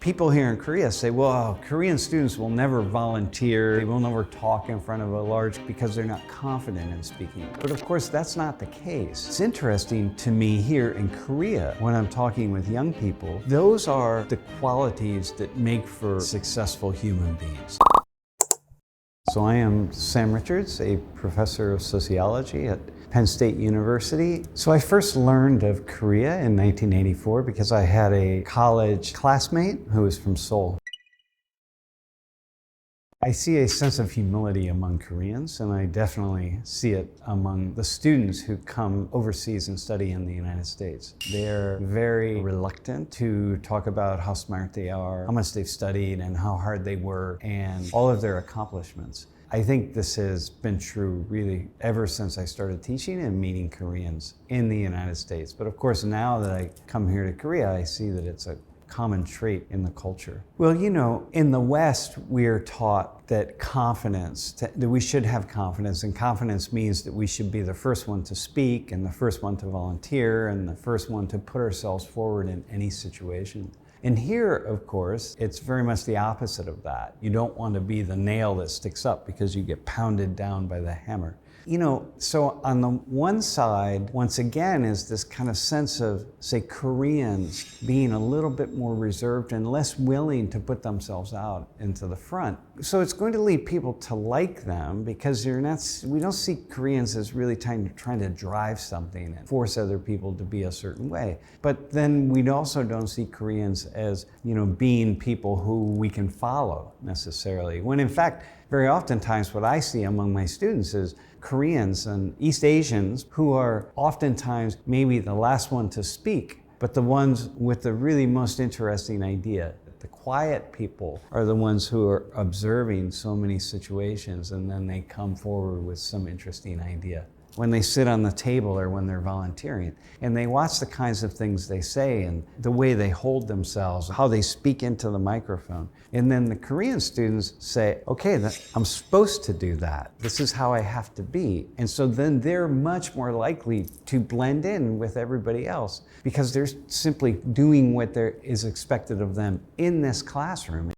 People here in Korea say, well, Korean students will never volunteer, they will never talk in front of a large because they're not confident in speaking. But of course, that's not the case. It's interesting to me here in Korea, when I'm talking with young people, those are the qualities that make for successful human beings. So I am Sam Richards, a professor of sociology at Penn State University. So I first learned of Korea in 1984 because I had a college classmate who was from Seoul. I see a sense of humility among Koreans, and I definitely see it among the students who come overseas and study in the United States. They're very reluctant to talk about how smart they are, how much they've studied, and how hard they work, and all of their accomplishments. I think this has been true really ever since I started teaching and meeting Koreans in the United States. But of course, now that I come here to Korea, I see that it's a common trait in the culture. Well, you know, in the West, we're taught that that we should have confidence, and confidence means that we should be the first one to speak and the first one to volunteer and the first one to put ourselves forward in any situation. And here, of course, it's very much the opposite of that. You don't want to be the nail that sticks up because you get pounded down by the hammer. You know, so on the one side, once again, is this kind of sense of, say, Koreans being a little bit more reserved and less willing to put themselves out into the front. So it's going to lead people to like them because we don't see Koreans as really trying to drive something and force other people to be a certain way. But then we also don't see Koreans as, you know, being people who we can follow necessarily. When in fact, very oftentimes what I see among my students is Koreans and East Asians who are oftentimes maybe the last one to speak, but the ones with the really most interesting idea. The quiet people are the ones who are observing so many situations, and then they come forward with some interesting idea. When they sit on the table or when they're volunteering, and they watch the kinds of things they say and the way they hold themselves, how they speak into the microphone. And then the Korean students say, okay, I'm supposed to do that. This is how I have to be. And so then they're much more likely to blend in with everybody else because they're simply doing what is expected of them in this classroom.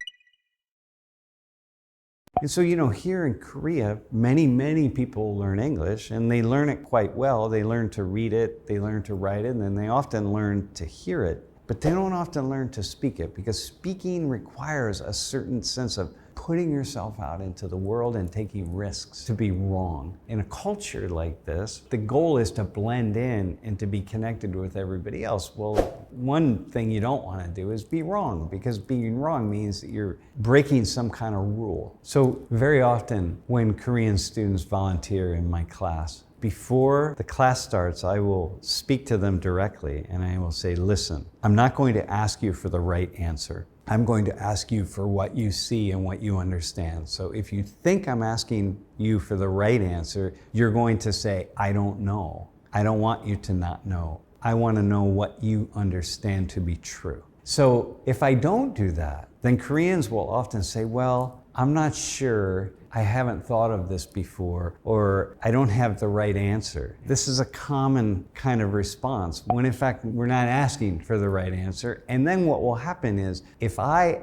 And so, you know, here in Korea, many people learn English, and they learn it quite well. They learn to read it, they learn to write it, and then they often learn to hear it. But they don't often learn to speak it because speaking requires a certain sense of putting yourself out into the world and taking risks to be wrong. In a culture like this, the goal is to blend in and to be connected with everybody else. Well, one thing you don't want to do is be wrong, because being wrong means that you're breaking some kind of rule. So very often when Korean students volunteer in my class, before the class starts, I will speak to them directly and I will say, listen, I'm not going to ask you for the right answer. I'm going to ask you for what you see and what you understand. So if you think I'm asking you for the right answer, you're going to say, I don't know. I don't want you to not know. I want to know what you understand to be true. So if I don't do that, then Koreans will often say, well, I'm not sure, I haven't thought of this before, or I don't have the right answer. This is a common kind of response when in fact we're not asking for the right answer. And then what will happen is if I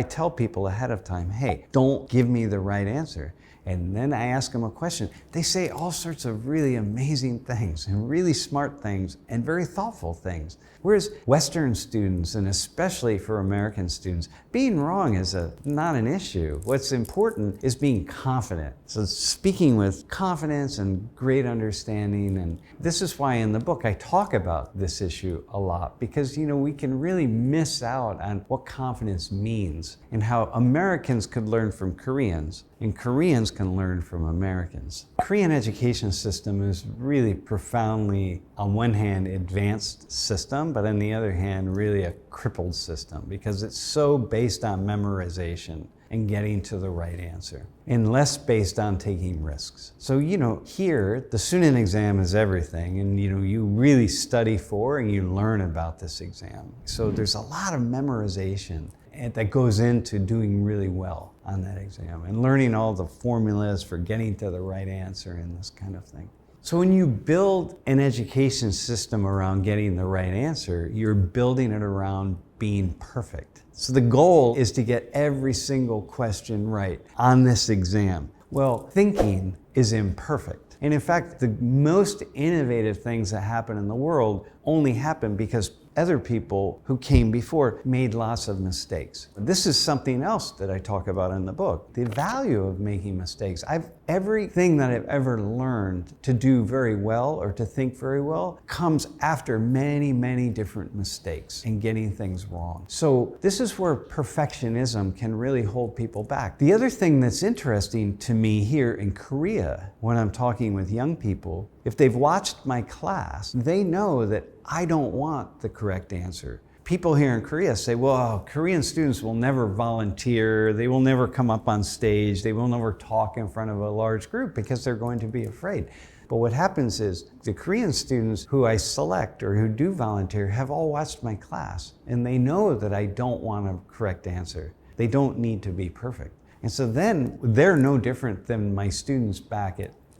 tell people ahead of time, hey, don't give me the right answer, and then I ask them a question, they say all sorts of really amazing things and really smart things and very thoughtful things. Whereas Western students, and especially for American students, being wrong is not an issue. What's important is being confident. So speaking with confidence and great understanding. And this is why in the book I talk about this issue a lot, because you know we can really miss out on what confidence means and how Americans could learn from Koreans and Koreans can learn from Americans. The Korean education system is really profoundly, on one hand, advanced system, but on the other hand, really a crippled system because it's so based on memorization and getting to the right answer, and less based on taking risks. So, you know, here, the student exam is everything, and you know, you really study for and you learn about this exam. So there's a lot of memorization that goes into doing really well on that exam and learning all the formulas for getting to the right answer and this kind of thing. So when you build an education system around getting the right answer, you're building it around being perfect. So the goal is to get every single question right on this exam. Well, thinking is imperfect. And in fact, the most innovative things that happen in the world only happen because other people who came before made lots of mistakes. This is something else that I talk about in the book, the value of making mistakes. Everything that I've ever learned to do very well or to think very well comes after many, many different mistakes and getting things wrong. So this is where perfectionism can really hold people back. The other thing that's interesting to me here in Korea, when I'm talking with young people, if they've watched my class, they know that I don't want the correct answer. People here in Korea say, well, Korean students will never volunteer, they will never come up on stage, they will never talk in front of a large group because they're going to be afraid. But what happens is the Korean students who I select or who do volunteer have all watched my class and they know that I don't want a correct answer. They don't need to be perfect. And so then they're no different than my students back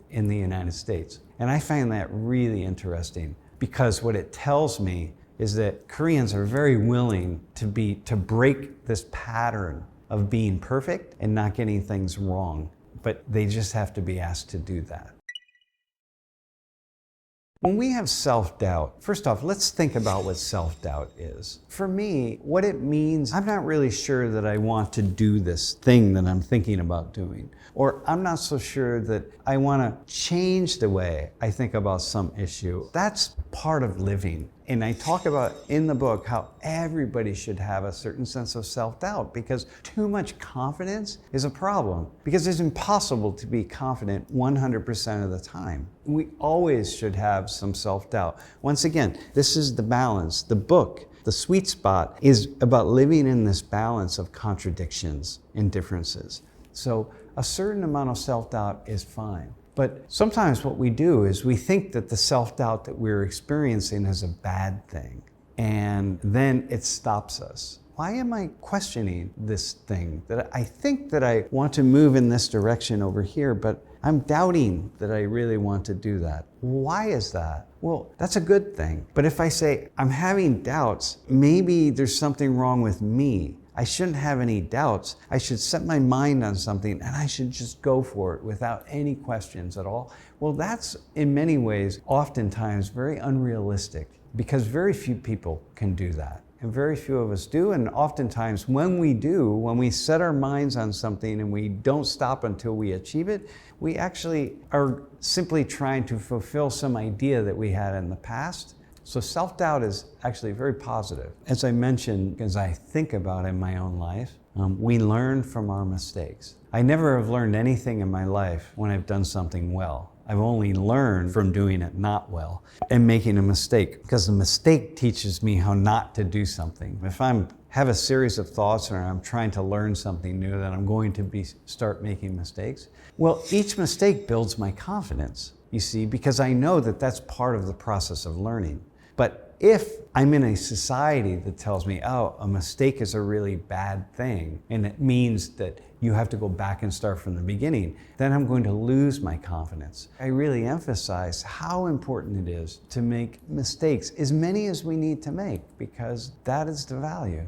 in the United States. And I find that really interesting because what it tells me is that Koreans are very willing to break this pattern of being perfect and not getting things wrong, but they just have to be asked to do that. When we have self-doubt, first off, let's think about what self-doubt is. For me, what it means, I'm not really sure that I want to do this thing that I'm thinking about doing. Or I'm not so sure that I want to change the way I think about some issue. That's part of living. And I talk about in the book how everybody should have a certain sense of self-doubt because too much confidence is a problem because it's impossible to be confident 100% of the time. We always should have some self-doubt. Once again, this is the balance. The book, the sweet spot, is about living in this balance of contradictions and differences. So a certain amount of self-doubt is fine. But sometimes what we do is we think that the self-doubt that we're experiencing is a bad thing, and then it stops us. Why am I questioning this thing? That I think that I want to move in this direction over here, but I'm doubting that I really want to do that. Why is that? Well, that's a good thing. But if I say, I'm having doubts, maybe there's something wrong with me. I shouldn't have any doubts. I should set my mind on something and I should just go for it without any questions at all. Well, that's in many ways oftentimes very unrealistic because very few people can do that. And very few of us do. And oftentimes when we do, when we set our minds on something and we don't stop until we achieve it, we actually are simply trying to fulfill some idea that we had in the past. So self-doubt is actually very positive. As I mentioned, as I think about in my own life, we learn from our mistakes. I never have learned anything in my life when I've done something well. I've only learned from doing it not well and making a mistake because the mistake teaches me how not to do something. If I have a series of thoughts or I'm trying to learn something new, then I'm going to start making mistakes. Well, each mistake builds my confidence, you see, because I know that that's part of the process of learning. But if I'm in a society that tells me, oh, a mistake is a really bad thing, and it means that you have to go back and start from the beginning, then I'm going to lose my confidence. I really emphasize how important it is to make mistakes, as many as we need to make, because that is the value.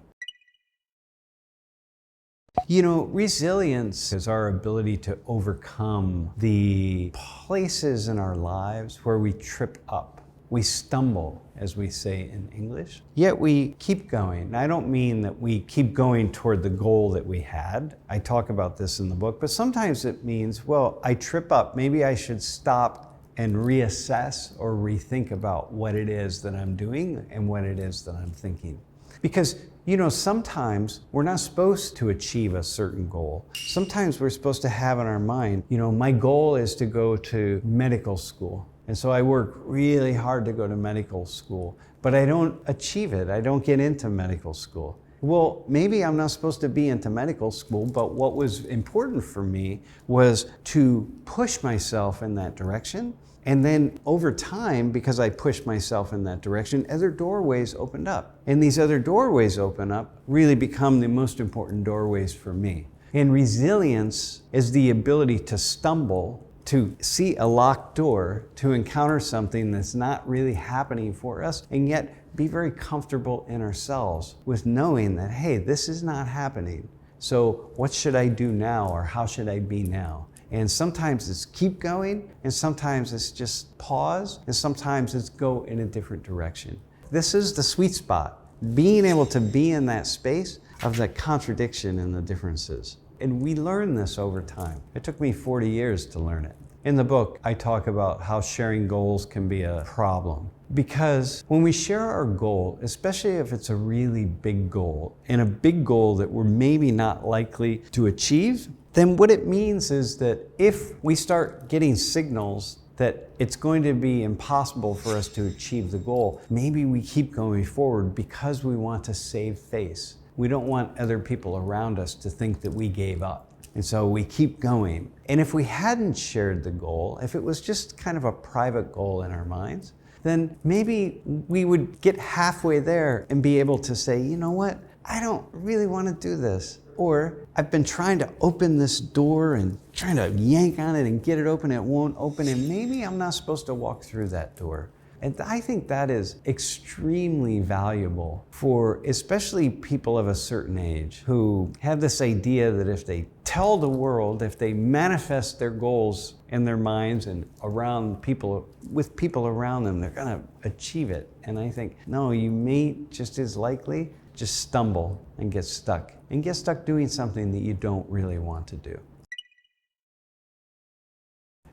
You know, resilience is our ability to overcome the places in our lives where we trip up. We stumble, as we say in English, yet we keep going. I don't mean that we keep going toward the goal that we had. I talk about this in the book, but sometimes it means, well, I trip up. Maybe I should stop and reassess or rethink about what it is that I'm doing and what it is that I'm thinking. Because, you know, sometimes we're not supposed to achieve a certain goal. Sometimes we're supposed to have in our mind, you know, my goal is to go to medical school. And so I work really hard to go to medical school, but I don't achieve it. I don't get into medical school. Well, maybe I'm not supposed to be into medical school, but what was important for me was to push myself in that direction. And then over time, because I pushed myself in that direction, other doorways opened up. And these other doorways open up really become the most important doorways for me. And resilience is the ability to stumble to see a locked door, to encounter something that's not really happening for us, and yet be very comfortable in ourselves with knowing that, hey, this is not happening. So what should I do now, or how should I be now? And sometimes it's keep going, and sometimes it's just pause, and sometimes it's go in a different direction. This is the sweet spot, being able to be in that space of the contradiction and the differences. And we learn this over time. It took me 40 years to learn it. In the book, I talk about how sharing goals can be a problem. Because when we share our goal, especially if it's a really big goal, and a big goal that we're maybe not likely to achieve, then what it means is that if we start getting signals that it's going to be impossible for us to achieve the goal, maybe we keep going forward because we want to save face. We don't want other people around us to think that we gave up. And so we keep going. And if we hadn't shared the goal, if it was just kind of a private goal in our minds, then maybe we would get halfway there and be able to say, you know what, I don't really want to do this. Or I've been trying to open this door and trying to yank on it and get it open, it won't open, and maybe I'm not supposed to walk through that door. And I think that is extremely valuable for especially people of a certain age who have this idea that if they tell the world, if they manifest their goals in their minds and around people, with people around them, they're gonna achieve it. And I think, no, you may just as likely just stumble and get stuck doing something that you don't really want to do.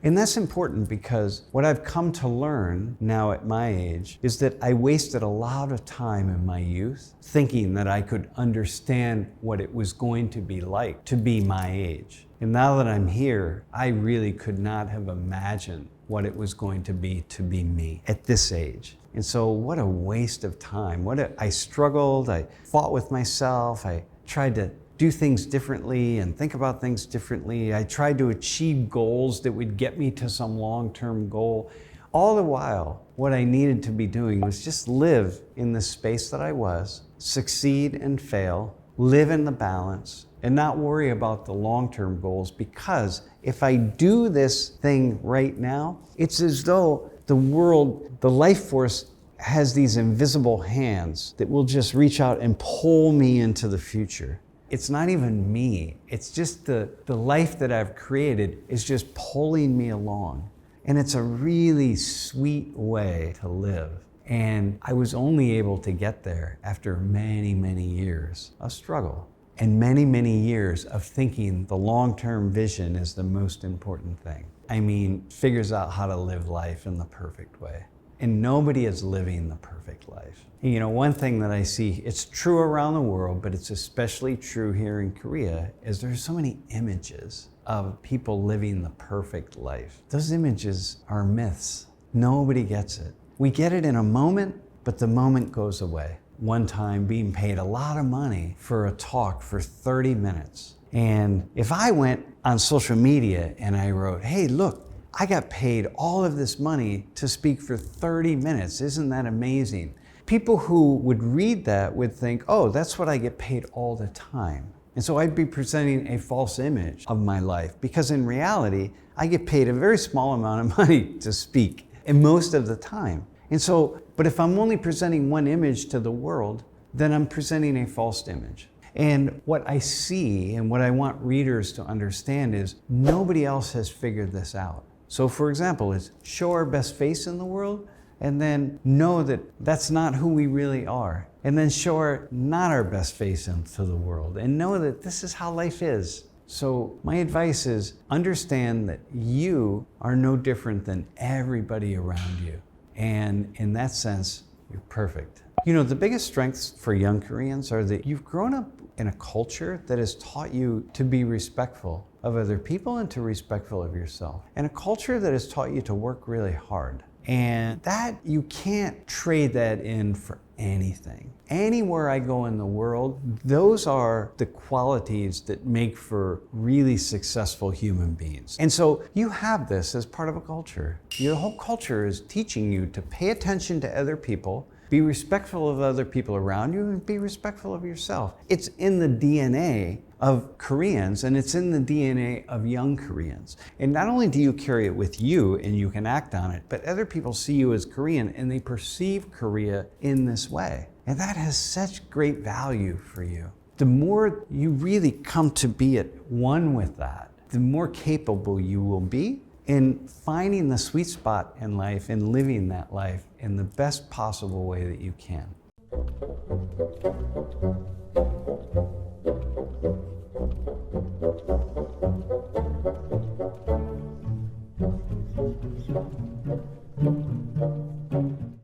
And that's important because what I've come to learn now at my age is that I wasted a lot of time in my youth thinking that I could understand what it was going to be like to be my age. And now that I'm here, I really could not have imagined what it was going to be me at this age. And so what a waste of time. I struggled, I fought with myself, I tried to do things differently and think about things differently. I tried to achieve goals that would get me to some long-term goal. All the while, what I needed to be doing was just live in the space that I was, succeed and fail, live in the balance, and not worry about the long-term goals, because if I do this thing right now, it's as though the world, the life force, has these invisible hands that will just reach out and pull me into the future. It's not even me. It's just the life that I've created is just pulling me along. And it's a really sweet way to live. And I was only able to get there after many, many years of struggle and many, many years of thinking the long-term vision is the most important thing. I mean, figures out how to live life in the perfect way. And nobody is living the perfect life. You know, one thing that I see, it's true around the world, but it's especially true here in Korea, is there's so many images of people living the perfect life. Those images are myths. Nobody gets it. We get it in a moment, but the moment goes away. One time being paid a lot of money for a talk for 30 minutes. And if I went on social media and I wrote, hey, look, I got paid all of this money to speak for 30 minutes. Isn't that amazing? People who would read that would think, oh, that's what I get paid all the time. And so I'd be presenting a false image of my life, because in reality, I get paid a very small amount of money to speak, and most of the time. And so, but if I'm only presenting one image to the world, then I'm presenting a false image. And what I see and what I want readers to understand is nobody else has figured this out. So for example, is show our best face in the world, and then know that that's not who we really are. And then show not our best face into the world, and know that this is how life is. So my advice is understand that you are no different than everybody around you. And in that sense, you're perfect. You know, the biggest strengths for young Koreans are that you've grown up in a culture that has taught you to be respectful of other people and to be respectful of yourself. And a culture that has taught you to work really hard. And that, you can't trade that in for anything. Anywhere I go in the world, those are the qualities that make for really successful human beings. And so you have this as part of a culture. Your whole culture is teaching you to pay attention to other people, Be respectful of other people around you and be respectful of yourself. It's in the DNA of Koreans and it's in the DNA of young Koreans. And not only do you carry it with you and you can act on it, but other people see you as Korean and they perceive Korea in this way. And that has such great value for you. The more you really come to be at one with that, the more capable you will be in finding the sweet spot in life and living that life in the best possible way that you can.